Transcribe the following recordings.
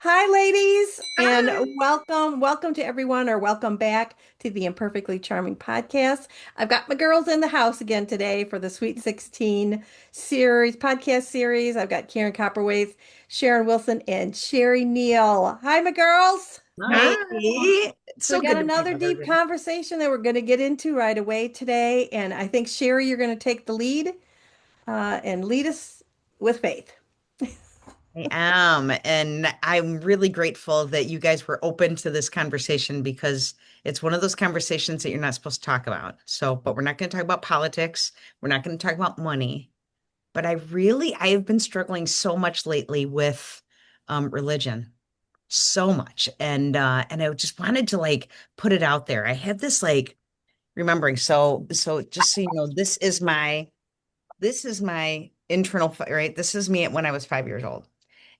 Hi, ladies, and Hi. welcome to everyone, or welcome back to the Imperfectly Charming podcast. I've got my girls in the house again today for the Sweet 16 podcast series. I've got Karen Copperwaith, Sharon Wilson, and Cheri Neal. Hi, my girls. Hi. Hey, it's So we so got good to be another with deep everybody. conversation that we're going to get into right away today, and I think Cheri, you're going to take the lead and lead us with faith. I am, and I'm really grateful that you guys were open to this conversation because it's one of those conversations that you're not supposed to talk about. So, but we're not going to talk about politics. We're not going to talk about money. But I have been struggling so much lately with religion, so much, and I just wanted to like put it out there. I had this like remembering. So just so you know, this is my internal right. This is me when I was 5 years old.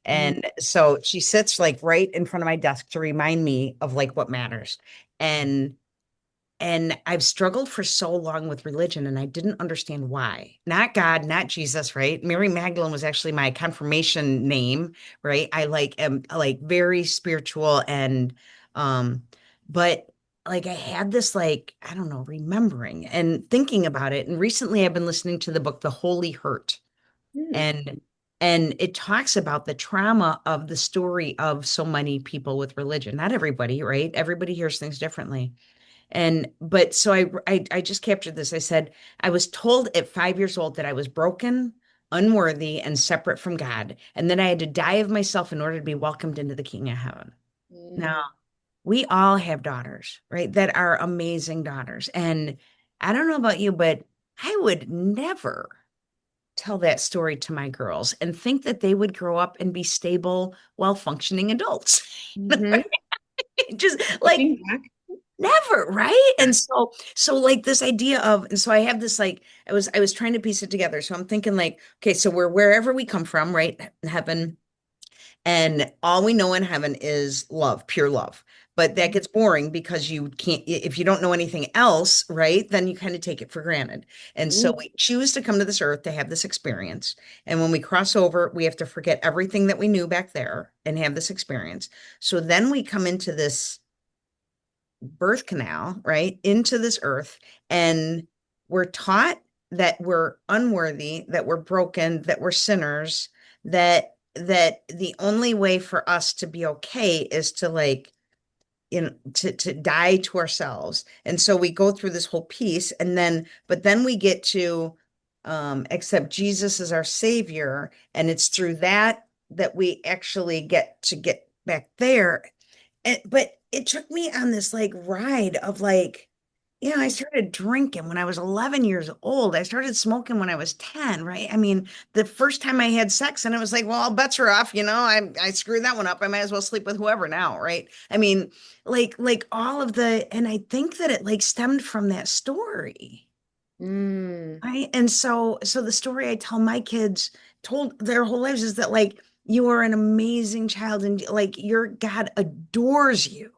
Mhm. And so she sits like right in front of my desk to remind me of like what matters. And and I've struggled for so long with religion and I didn't understand why. Not God, not Jesus, right? Mary Magdalene was actually my confirmation name, right? I like am like very spiritual and but like I had this like I don't know, remembering and thinking about it. And recently I've been listening to the book The Holy Hurt Hmm. and it talks about the trauma of the story of so many people with religion. Not everybody, right? Everybody hears things differently. And but so I just captured this. I said I was told at 5 years old that I was broken, unworthy, and separate from God, and then I had to die of myself in order to be welcomed into the King of Heaven. Now, Mm. we all have daughters, right? That are amazing daughters. And I don't know about you, but I would never tell that story to my girls and think that they would grow up and be stable, well-functioning adults. Hmm. Just like Looking back. never, right? And so like this idea of, and so I have this like I was trying to piece it together. So I'm thinking like, okay, so we're wherever we come from, right? Heaven, and all we know in heaven is love, pure love. But that gets boring because you can't, if you don't know anything else, right? Then you kind of take it for granted. And so Mm. we choose to come to this earth to have this experience. And when we cross over, we have to forget everything that we knew back there and have this experience. So then we come into this birth canal, right? Into this earth. And we're taught that we're unworthy, that we're broken, that we're sinners, that the only way for us to be okay is to like to die to ourselves. And so we go through this whole piece and then but then we get to accept Jesus as our savior, and it's through that that we actually get back there. But it took me on this like ride of like, I started drinking when I was 11 years old. I started smoking when I was 10, right? I mean, the first time I had sex and it was like, well, all bets are off, I screwed that one up. I might as well sleep with whoever now, right? I mean, like all of the, and I think that it like stemmed from that story. Mm. Right. And so the story I tell my kids told their whole lives is that like you are an amazing child and like your God adores you.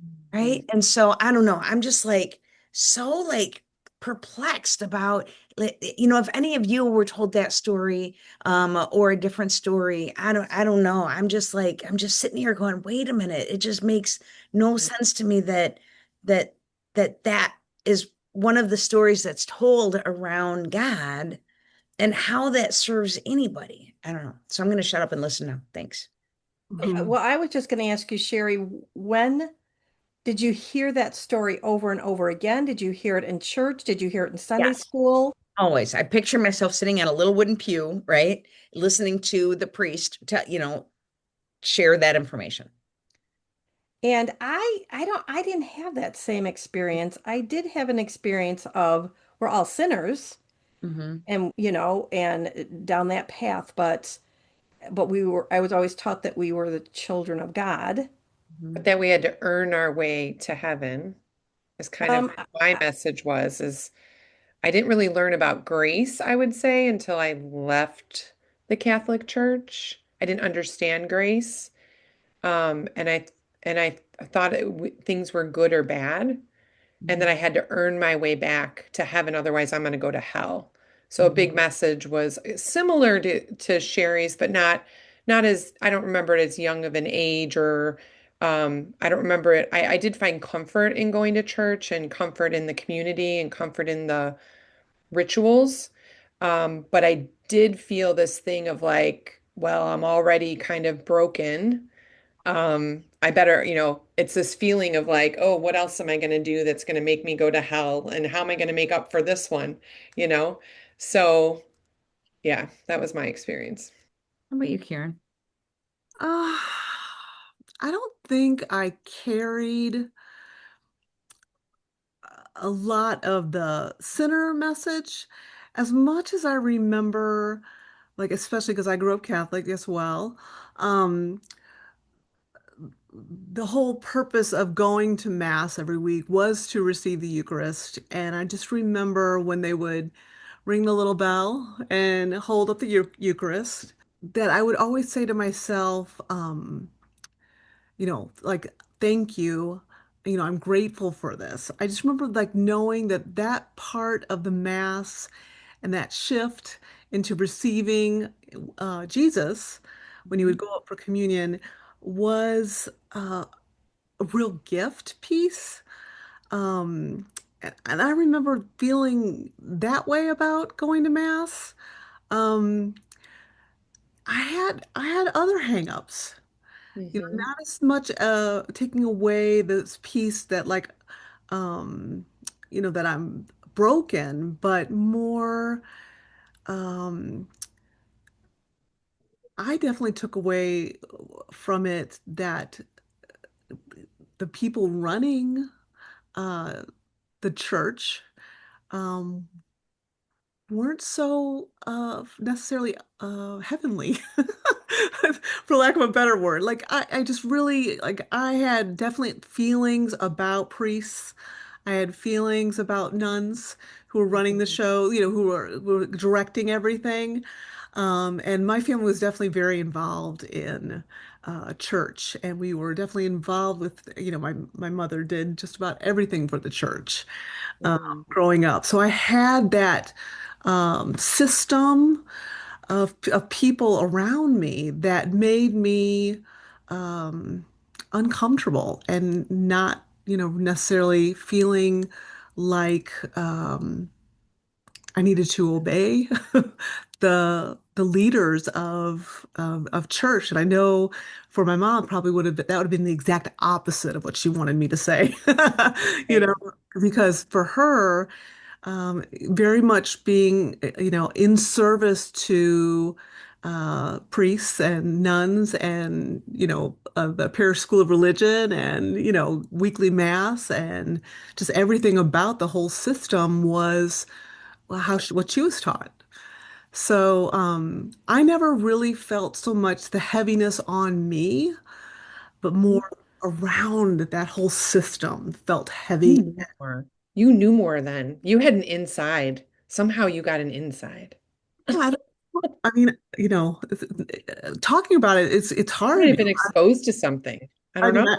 Mm. Right. And so I don't know. I'm just like so like perplexed about like, if any of you were told that story or a different story, I don't know. I'm just sitting here going, wait a minute. It just makes no sense to me that that is one of the stories that's told around God and how that serves anybody. I don't know. So I'm going to shut up and listen now. Thanks. Well, I was just going to ask you, Cheri, when did you hear that story over and over again? Did you hear it in church? Did you hear it in Sunday Yes. school? Always. I picture myself sitting at a little wooden pew, right? Listening to the priest share that information. And I didn't have that same experience. I did have an experience of we're all sinners Hmm. and and down that path, but I was always taught that we were the children of God. But Hmm. that we had to earn our way to heaven is kind of Um, what my message was, is I didn't really learn about grace, I would say, until I left the Catholic Church. I didn't understand grace. And I thought things were good or bad, and then I had to earn my way back to heaven, otherwise I'm going to go to hell. So a Hmm. big message was similar to Sherry's, but not as, I don't remember it as young of an age or I don't remember it. I did find comfort in going to church and comfort in the community and comfort in the rituals. But I did feel this thing of like, well, I'm already kind of broken. I better, it's this feeling of like, oh, what else am I going to do that's going to make me go to hell? And how am I going to make up for this one? You know? So, yeah, that was my experience. How about you, Karen? Uh, I don't think I carried a lot of the sinner message as much as I remember, like especially because I grew up Catholic as well. Um, the whole purpose of going to Mass every week was to receive the Eucharist. And I just remember when they would ring the little bell and hold up the Eucharist, that I would always say to myself, like, thank you. I'm grateful for this. I just remember like knowing that that part of the Mass and that shift into receiving Jesus when you would Mhm. go up for communion was a real gift piece. And I remember feeling that way about going to Mass. Um, I had other hangups. Mhm. Not as much taking away this piece that like um that I'm broken, but more um I definitely took away from it that the people running uh the church um weren't so necessarily heavenly for lack of a better word. Like I just really like I had definite feelings about priests. I had feelings about nuns who were running the Mhm. show, who were directing everything. And my family was definitely very involved in church, and we were definitely involved with, my mother did just about everything for the church Mhm. growing up. So I had that system of people around me that made me um, uncomfortable and not, necessarily feeling like I needed to obey the leaders of church. And I know for my mom probably would have been, that would have been the exact opposite of what she wanted me to say. You know, Right. because for her, very much being, in service to priests and nuns and, the parish school of religion and, weekly mass and just everything about the whole system was well, what she was taught. So I never really felt so much the heaviness on me, but Mhm. more around that whole system felt You heavy. knew more. You knew more then. You had an inside. Somehow you got an inside. Yeah, I mean, talking about it, it's You might hard. have been exposed to something. I I don't mean, know.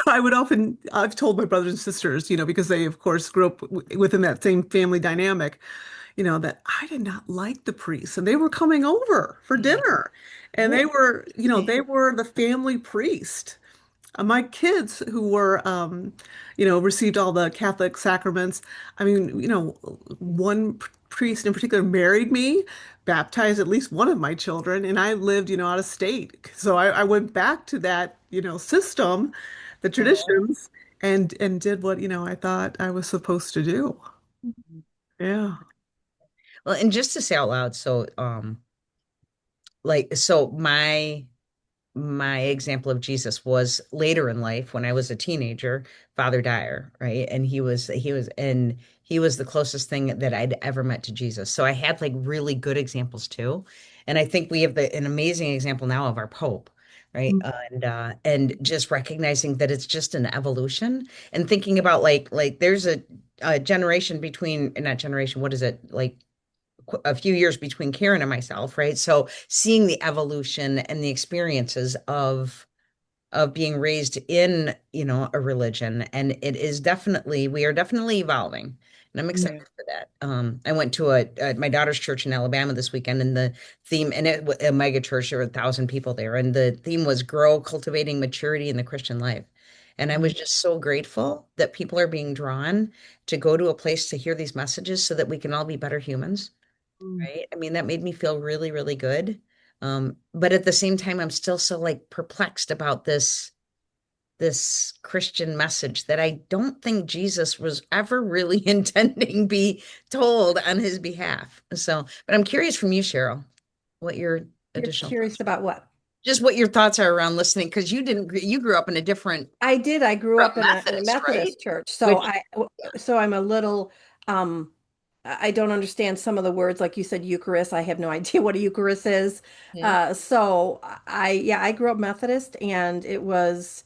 I would often, I've told my brothers and sisters, because they, of course, grew up within that same family dynamic, that I did not like the priests, and they were coming over for Yeah. dinner, and What? they were the family priest. My kids who were, received all the Catholic sacraments. I mean, one priest in particular married me, baptized at least one of my children, and I lived, out of state. So I went back to that, system, the Oh. traditions, and did what, I thought I was supposed to do. Yeah. Well, and just to say out loud, so so my example of Jesus was later in life when I was a teenager, Father Dyer, right? And he was the closest thing that I'd ever met to Jesus. So I had like really good examples too. And I think we have an amazing example now of our Pope, right? And just recognizing that it's just an evolution and thinking about like there's a generation between, not generation, what is it? Like a few years between Karen and myself, right? So seeing the evolution and the experiences of being raised in, a religion. And we are definitely evolving. And I'm excited Yeah. for that. I went to my daughter's church in Alabama this weekend, and the theme, and a mega church, there were 1,000 people there, and the theme was grow, cultivating maturity in the Christian life. And I was just so grateful that people are being drawn to go to a place to hear these messages so that we can all be better humans, Mm. right? I mean, that made me feel really, really good. But at the same time, I'm still so like perplexed about this Christian message that I don't think Jesus was ever really intending be told on his behalf. So, but I'm curious from you, Cheryl, what your You're additional curious thoughts are. about what? Just what your thoughts are around listening, because you grew up in a different, I did. I grew grew up up in a Methodist, right? Methodist church, so Which, I'm a little um I don't understand some of the words, like you said, Eucharist. I have no idea what a Eucharist is. hmm, So I grew up Methodist, and it was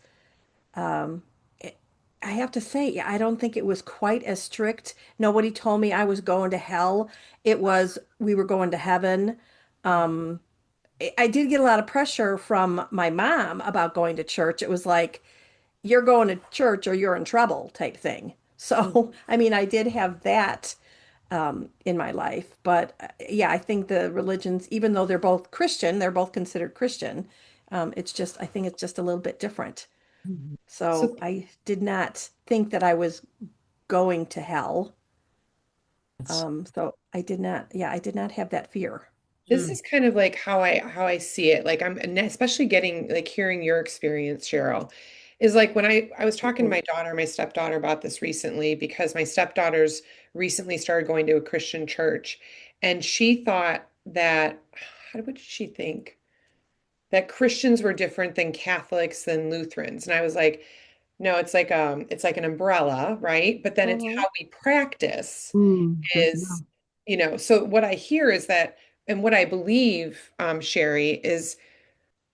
um, it, I have to say, yeah, I don't think it was quite as strict. Nobody told me I was going to hell. It was we were going to heaven. Um, I did get a lot of pressure from my mom about going to church. It was like, you're going to church or you're in trouble type thing. So, I mean, I did have that in my life. But yeah, I think the religions, even though they're both Christian, they're both considered Christian. It's just, I think it's just a little bit different. So So I did not think that I was going to hell. it's, So I did not, yeah, I did not have that fear. this is kind of like how I see it. Like I'm and especially getting like hearing your experience, Cheryl, is like when I was talking to Mhm. my stepdaughter about this recently because my stepdaughter's recently started going to a Christian church, and she thought that what did she think? That Christians were different than Catholics than Lutherans. And I was like, no, it's like an umbrella, right? But then it's how Mhm. we practice Good to is, know. so what I hear is that, and what I believe, Cheri, is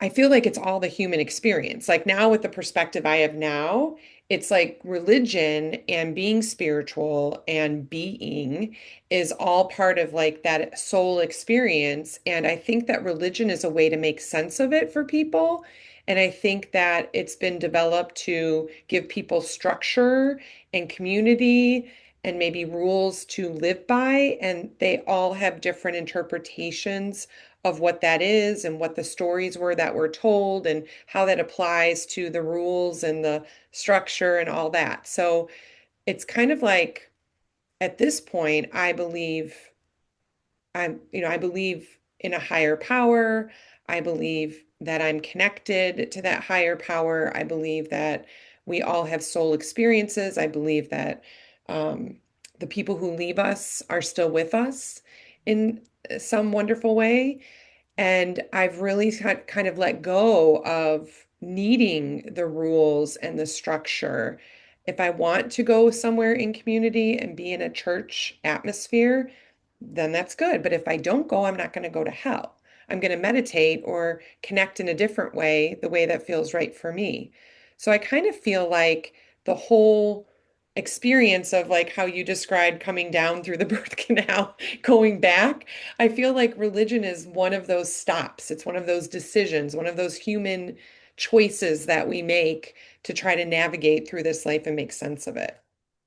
I feel like it's all the human experience. Like now, with the perspective I have now, it's like religion and being spiritual and being is all part of like that soul experience. And I think that religion is a way to make sense of it for people. And I think that it's been developed to give people structure and community and maybe rules to live by. And they all have different interpretations of what that is and what the stories were that were told and how that applies to the rules and the structure and all that. So it's kind of like at this point, I believe in a higher power. I believe that I'm connected to that higher power. I believe that we all have soul experiences. I believe that um, the people who leave us are still with us in some wonderful way. And I've really kind of let go of needing the rules and the structure. If I want to go somewhere in community and be in a church atmosphere, then that's good. But if I don't go, I'm not going to go to hell. I'm going to meditate or connect in a different way, the way that feels right for me. So I kind of feel like the whole experience of like how you described coming down through the birth canal, going back, I feel like religion is one of those stops. It's one of those decisions, one of those human choices that we make to try to navigate through this life and make sense of it.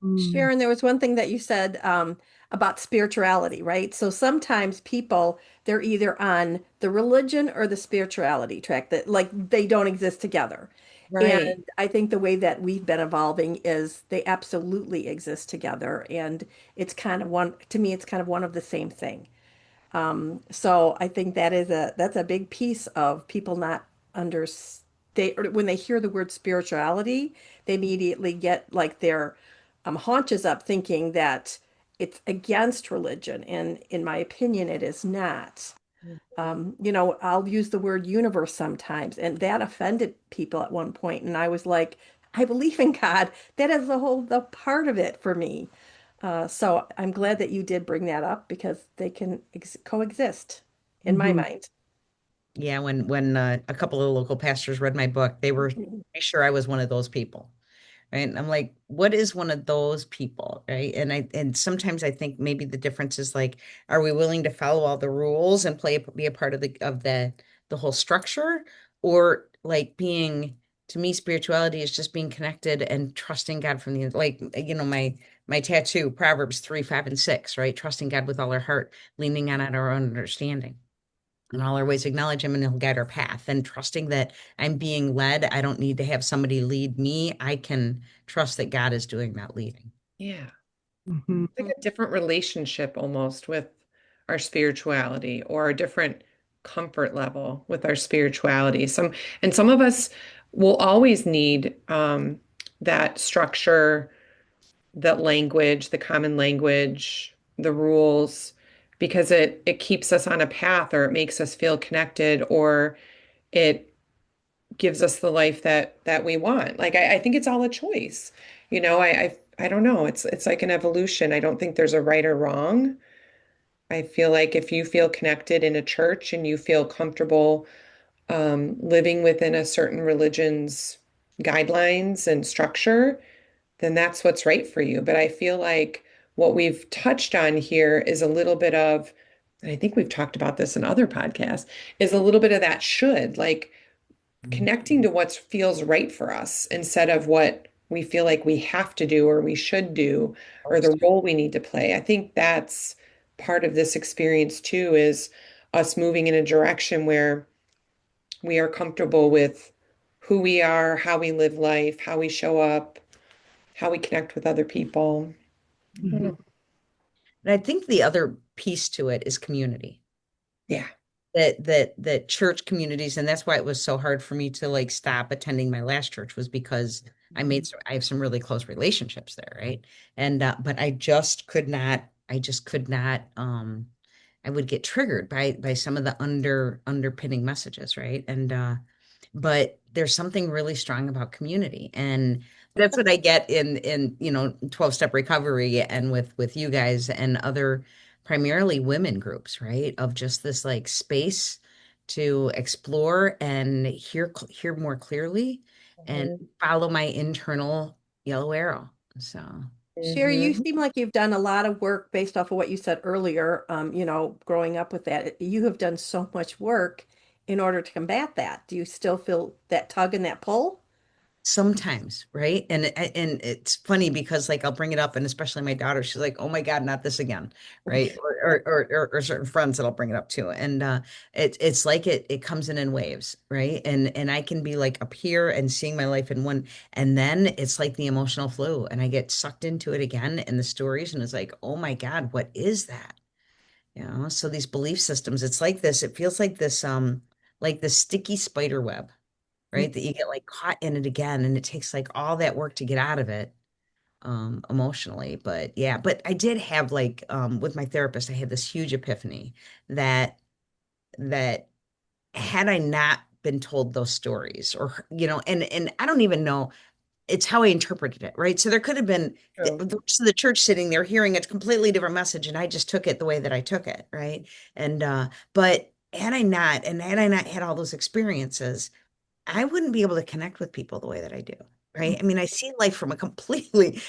Mm. Sharon, there was one thing that you said about spirituality, right? So sometimes people, they're either on the religion or the spirituality track, that like they don't exist together. Right. And I think the way that we've been evolving is they absolutely exist together. And it's kind of one, to me, it's kind of one of the same thing. So I think that's a big piece of people not under they or when they hear the word spirituality, they immediately get like their haunches up thinking that it's against religion. And in my opinion, it is not. I'll use the word universe sometimes, and that offended people at one point. And I was like, I believe in God. That is the part of it for me. So I'm glad that you did bring that up because they can ex coexist in my Mhm. mind. yeah, when a couple of local pastors read my book, they were pretty sure I was one of those people. Right. And I'm like, what is one of those people? Right. And sometimes I think maybe the difference is like, are we willing to follow all the rules and be a part of the whole structure, or like being To me, spirituality is just being connected and trusting God from the, like, my tattoo, Proverbs 3, 5, and 6, right? Trusting God with all our heart, leaning on our own understanding. In all our ways, acknowledge him and he'll guide our path. And trusting that I'm being led. I don't need to have somebody lead me. I can trust that God is doing that leading. Yeah. Mhm. Like a different relationship almost with our spirituality or a different comfort level with our spirituality. Some of us will always need that structure, that language, the common language, the rules, because it keeps us on a path or it makes us feel connected or it gives us the life that we want. Like I think it's all a choice. I don't know. It's like an evolution. I don't think there's a right or wrong. I feel like if you feel connected in a church and you feel comfortable living within a certain religion's guidelines and structure, then that's what's right for you. But I feel like what we've touched on here is a little bit of, and I think we've talked about this in other podcasts, is a little bit of that should, like connecting to what feels right for us instead of what we feel like we have to do or we should do or the role we need to play. I think that's part of this experience too, is us moving in a direction where we are comfortable with who we are, how we live life, how we show up, how we connect with other people. I don't Mhm. know. And I think the other piece to it is community. Yeah. That church communities, and that's why it was so hard for me to like stop attending my last church, was because I have some really close relationships there, right? And but I just could not I would get triggered by some of the underpinning messages, right? And but there's something really strong about community, and that's what I get in 12-step recovery and with you guys and other primarily women groups, right? Of just this like space to explore and hear more clearly and Mhm. follow my internal yellow arrow. So Cheri, you Mhm. seem like you've done a lot of work based off of what you said earlier, growing up with that. You have done so much work in order to combat that. Do you still feel that tug and that pull? sometimes, right? And it's funny because like I'll bring it up, and especially my daughter, she's like, "Oh my God, not this again," right? Or certain friends that I'll bring it up to, and it's like it comes in waves, right? And I can be like up here and seeing my life in one, and then it's like the emotional flu, and I get sucked into it again in the stories, and it's like, "Oh my God, what is that?" So these belief systems, it's like this. It feels like this sticky spider web, right? That you get like caught in it again, and it takes like all that work to get out of it emotionally. But yeah, but I did have like with my therapist, I had this huge epiphany that that had I not been told those stories or and I don't even know, it's how I interpreted it, right? So there could have been True. the church sitting there hearing a completely different message, and I just took it the way that I took it, right? And but had I not had all those experiences, I wouldn't be able to connect with people the way that I do. Right. I mean, I see life from a completely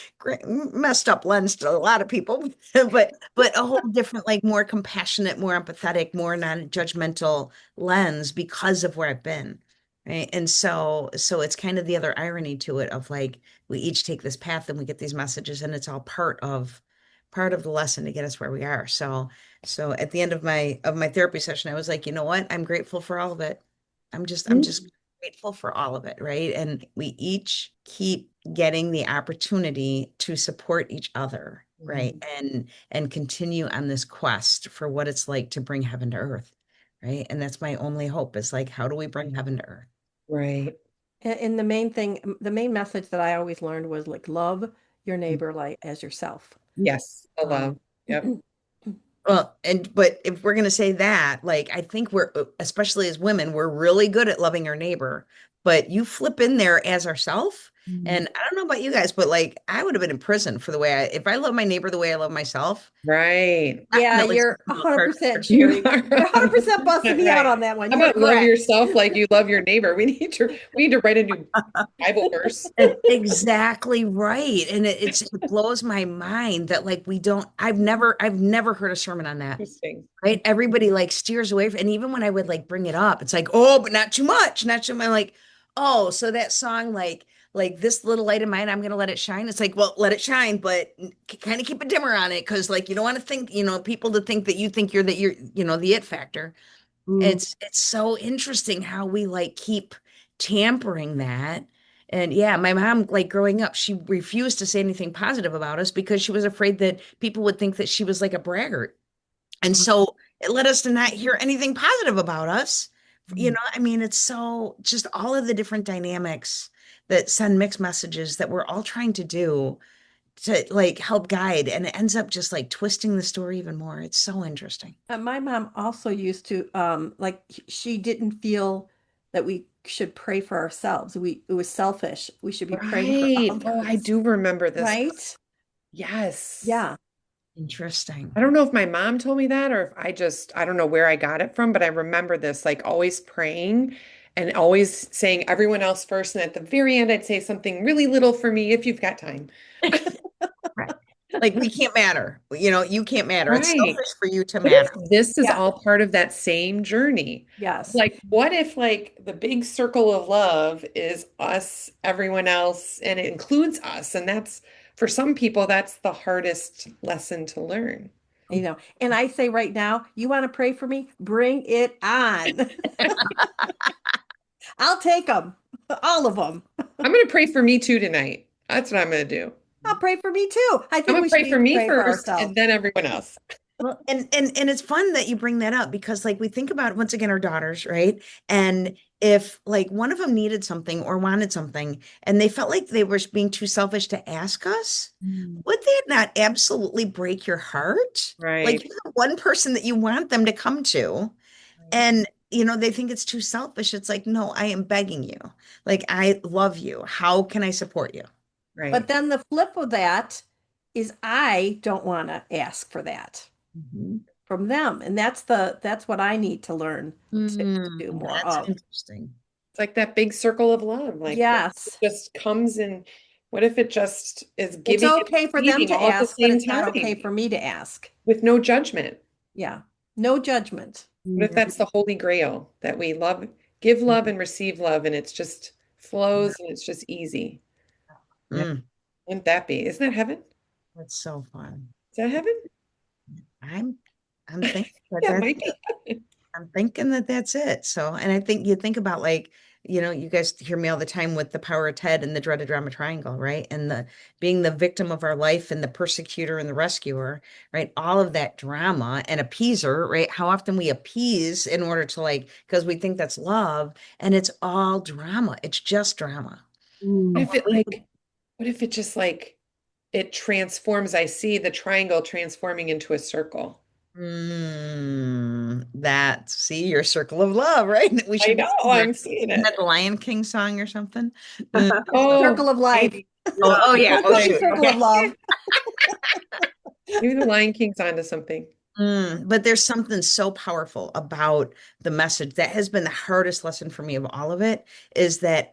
messed up lens to a lot of people, but a whole different, like more compassionate, more empathetic, more non-judgmental lens because of where I've been. Right. And so it's kind of the other irony to it of like we each take this path and we get these messages and it's all part of the lesson to get us where we are. So at the end of my therapy session, I was like, you know what? I'm grateful for all of it. I'm just grateful for all of it, right? And we each keep getting the opportunity to support each other, right? Mhm. And continue on this quest for what it's like to bring heaven to earth, right? And that's my only hope is like, how do we bring heaven to earth? Right. And the main thing, the main message that I always learned was like love your neighbor like as yourself. Yes. The Um, love. Yep. Well, but if we're going to say that, like, I think especially as women, we're really good at loving our neighbor, but you flip in there as ourself. Mhm. And I don't know about you guys, but like, I would have been in prison for if I love my neighbor the way I love myself, Right. yeah, definitely you're something about 100% character. You Sherry. are You're 100% busting 100% me out right. on that one. How You are about love correct. yourself like you love your neighbor? We need to write a new Bible verse. Exactly right. And it blows my mind that like I've never heard a sermon on that. Interesting. Right? Everybody like steers away from, and even when I would like bring it up, it's like, oh, but not too much, not too much. Like, Oh, so that song, like this little light of mine, I'm gonna let it shine. It's like, well, let it shine, but kind of keep a dimmer on it because, like, you don't want to think, people to think that you think you're, the it factor. Mm. It's so interesting how we like keep tampering that. And yeah, my mom, like growing up, she refused to say anything positive about us because she was afraid that people would think that she was like a braggart. And so it led us to not hear anything positive about us. I mean, it's so just all of the different dynamics that send mixed messages that we're all trying to do to like help guide. And it ends up just like twisting the story even more. It's so interesting. My mom also used to like she didn't feel that we should pray for ourselves. It was selfish. We should be praying for Right. Oh, I others, do remember this. right? Yes. Yeah. Interesting. I don't know if my mom told me that or if I don't know where I got it from, but I remember this like always praying and always saying everyone else first. And at the very end, I'd say something really little for me if you've got time. Right. Like we can't matter. You can't matter. It's Right. selfish for you to What if matter. this is Yeah. all part of that same journey? Yes. Like, what if like the big circle of love is us, everyone else, and it includes us? And that's for some people, that's the hardest lesson to learn. And I say right now, you want to pray for me? Bring it on. I'll take them, all of them. I'm going to pray for me too tonight. That's what I'm going to do. I'll pray for me too. I I'm think going we to should pray for each me pray for first ourselves. and then everyone else. Well, and it's fun that you bring that up because like we think about once again our daughters, right? And if like one of them needed something or wanted something and they felt like they were being too selfish to ask us, Mm. would that not absolutely break your heart? Like Right. you have one person that you want them to come to and they think it's too selfish. It's like, no, I am begging you. Like I love you. How can I support you? But Right. then the flip of that is I don't want to ask for that Mhm. from them. And that's what I need to learn to do more That's of. interesting. It's like that big circle of love. Like, what if Yes. it just comes and what if it just is It's giving and okay for them receiving to all at the ask, but same it's not okay time for me to ask. with no judgment? Yeah. No judgment. What if that's the holy grail that we love, give love and receive love, and it's just flows and it's just easy? Mm, Wouldn't that be? Isn't that heaven? that's so fun. Is that heaven? I'm I'm thinking that Yeah, it that's might it. be. I'm thinking that that's it. So, and I think you think about like, you guys hear me all the time with the power of Ted and the dreaded drama triangle, right? And the being the victim of our life and the persecutor and the rescuer, right? All of that drama and appeaser, right? How often we appease in order to like, because we think that's love, and it's all drama. It's just drama. What Mm. if it like, what if it just like it transforms? I see the triangle transforming into a circle. See your circle of love, right? We I should be know, singing that. I'm seeing Isn't it. that the Lion King song or something? Mm. Circle Oh, of life. maybe. Oh, yeah. It Oh, could be shoot. circle of Okay. love. Maybe the Lion King's onto something. But there's something so powerful about the message that has been the hardest lesson for me of all of it is that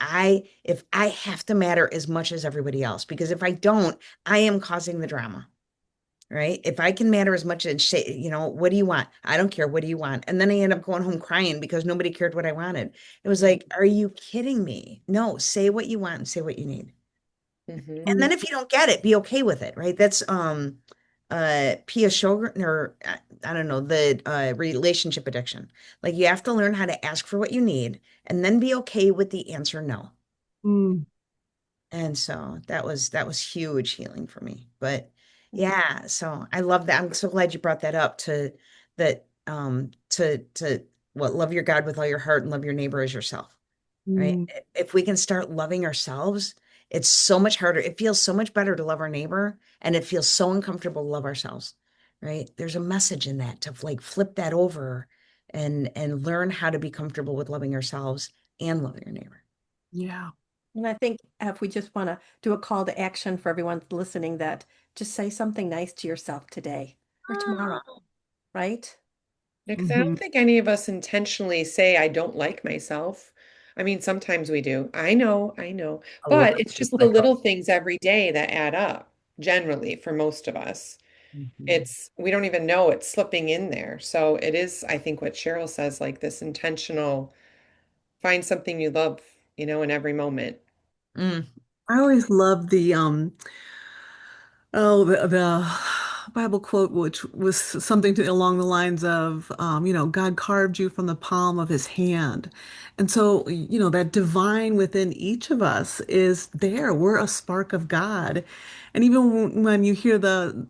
if I have to matter as much as everybody else, because if I don't, I am causing the drama, right? If I can matter as much as say, what do you want? I don't care. What do you want? And then I end up going home crying because nobody cared what I wanted. It was like, are you kidding me? No, say what you want and say what you need. Hmm. And Mm. then if you don't get it, be okay with it, right? That's Pia Sjogren or I don't know, the relationship addiction. Like you have to learn how to ask for what you need and then be okay with the answer no. Mm. And so that was huge healing for me. But yeah, so I love that. I'm so glad you brought that up to what love your God with all your heart and love your neighbor as yourself, right? Mm. If we can start loving ourselves, it's so much harder. It feels so much better to love our neighbor, and it feels so uncomfortable to love ourselves, right? There's a message in that to like flip that over and learn how to be comfortable with loving ourselves and loving our neighbor. Yeah. And I think if we just want to do a call to action for everyone listening, that just say something nice to yourself today or tomorrow, right? Because I Hmm. don't think any of us intentionally say, I don't like myself. I mean, sometimes we do. I know. A lot But of it's just people the that go. little things every day that add up, generally, for most of us. Mhm. We don't even know it's slipping in there. So it is, I think, what Cheryl says, like this intentional, find something you love you know, in every moment. Mm. I always love the Bible quote, which was something along the lines of, God carved you from the palm of his hand. And so, that divine within each of us is there. We're a spark of God. And even when you hear the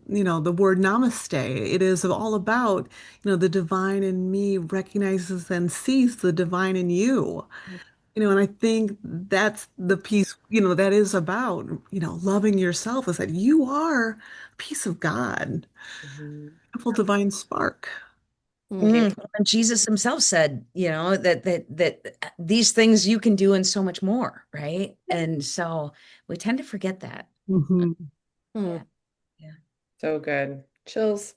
word namaste, it is all about, the divine in me recognizes and sees the divine in you. And I think that's the piece, that is about, loving yourself is that you are a piece of God, Mhm. beautiful divine spark. Mm. Beautiful. And Jesus himself said, that these things you can do and so much more, right? And so we tend to forget that. Mhm. Yeah. Mm. Yeah. So good. Chills.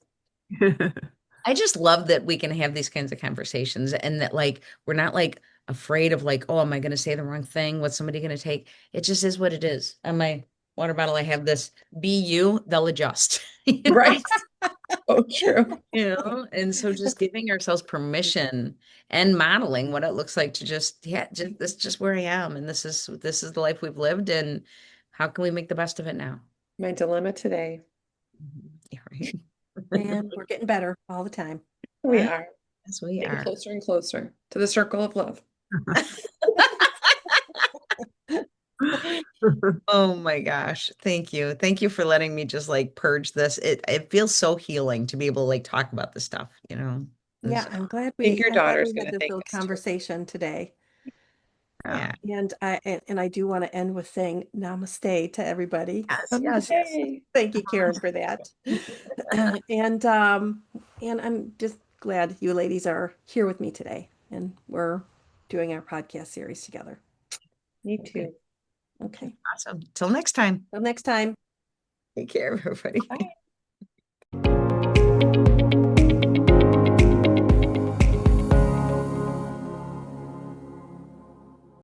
I just love that we can have these kinds of conversations and that like we're not like afraid of like, oh, am I going to say the wrong thing? What's somebody going to take? It just is what it is. On my water bottle, I have this, be you, they'll adjust. Right. So true. And so just giving ourselves permission and modeling what it looks like to just, yeah, just this is just where I am. And this is the life we've lived. And how can we make the best of it now? My dilemma today. Yeah, right. And we're getting better all the time. We are Yes, we getting are. closer and closer to the circle of love. Oh my gosh. Thank you. Thank you for letting me just like purge this. It feels so healing to be able to like talk about this stuff, you know? And Yeah, so, I think your I'm glad daughter's we going had to this thank little us too. conversation today. yeah. And I do want to end with saying namaste to everybody. Yes. Hey. Thank you, Karen, for that. And I'm just glad you ladies are here with me today and we're doing our podcast series together. Me Okay. too. Okay. Awesome. Till next time. Till next time. Take care, everybody. Bye.